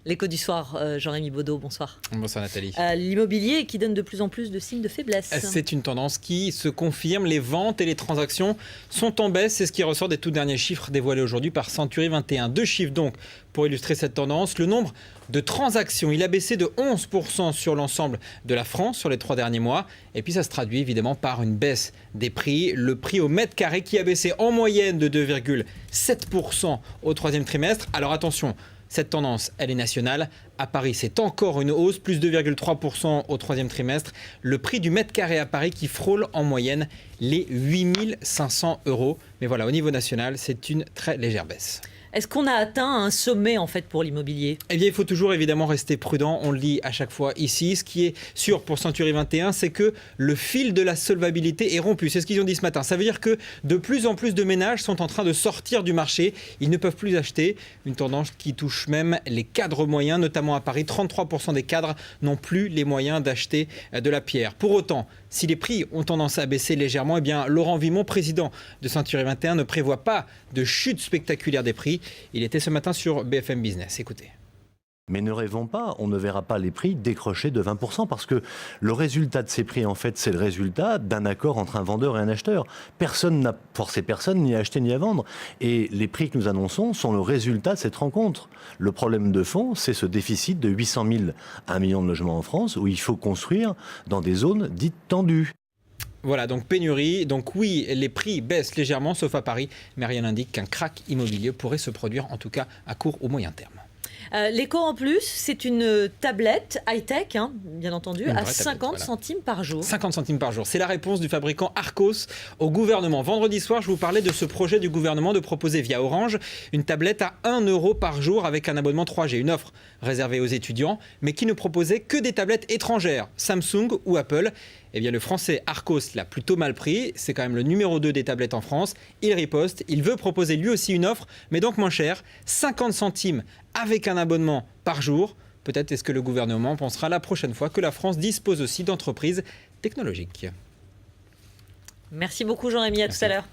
L'écho du soir, Jean-Rémy Baudot, bonsoir. Bonsoir Nathalie. L'immobilier qui donne de plus en plus de signes de faiblesse. C'est une tendance qui se confirme. Les ventes et les transactions sont en baisse. C'est ce qui ressort des tout derniers chiffres dévoilés aujourd'hui par Century 21. Deux chiffres donc pour illustrer cette tendance. Le nombre de transactions, il a baissé de 11% sur l'ensemble de la France sur les 3 derniers mois. Et puis ça se traduit évidemment par une baisse des prix. Le prix au mètre carré qui a baissé en moyenne de 2,7% au 3e trimestre. Alors attention, cette tendance, elle est nationale. À Paris, c'est encore une hausse, plus 2,3% au 3e trimestre. Le prix du mètre carré à Paris qui frôle en moyenne les 8 500 €. Mais voilà, au niveau national, c'est une très légère baisse. Est-ce qu'on a atteint un sommet en fait pour l'immobilier ? Eh bien, il faut toujours évidemment rester prudent. On le dit à chaque fois ici. Ce qui est sûr pour Century 21, c'est que le fil de la solvabilité est rompu. C'est ce qu'ils ont dit ce matin. Ça veut dire que de plus en plus de ménages sont en train de sortir du marché. Ils ne peuvent plus acheter. Une tendance qui touche même les cadres moyens, notamment à Paris. 33% des cadres n'ont plus les moyens d'acheter de la pierre. Pour autant, si les prix ont tendance à baisser légèrement, eh bien, Laurent Vimont, président de Century 21, ne prévoit pas de chute spectaculaire des prix. Il était ce matin sur BFM Business. Écoutez. Mais ne rêvons pas, on ne verra pas les prix décrocher de 20% parce que le résultat de ces prix, en fait, c'est le résultat d'un accord entre un vendeur et un acheteur. Personne n'a forcé personne ni à acheter ni à vendre. Et les prix que nous annonçons sont le résultat de cette rencontre. Le problème de fond, c'est ce déficit de 800 000 à 1 million de logements en France où il faut construire dans des zones dites tendues. Voilà, donc pénurie. Donc oui, les prix baissent légèrement, sauf à Paris, mais rien n'indique qu'un krach immobilier pourrait se produire, en tout cas à court ou moyen terme. L'écho en plus, c'est une tablette high-tech, bien entendu, à 50 centimes par jour. 50 centimes par jour. C'est la réponse du fabricant Arcos au gouvernement. Vendredi soir, je vous parlais de ce projet du gouvernement de proposer via Orange une tablette à 1 € par jour avec un abonnement 3G. Une offre réservée aux étudiants, mais qui ne proposait que des tablettes étrangères, Samsung ou Apple. Eh bien, le français Arcos l'a plutôt mal pris. C'est quand même le numéro 2 des tablettes en France. Il riposte. Il veut proposer lui aussi une offre, mais donc moins chère. 50 centimes avec un abonnement par jour. Peut-être est-ce que le gouvernement pensera la prochaine fois que la France dispose aussi d'entreprises technologiques. Merci beaucoup Jean-Rémy, à tout à l'heure.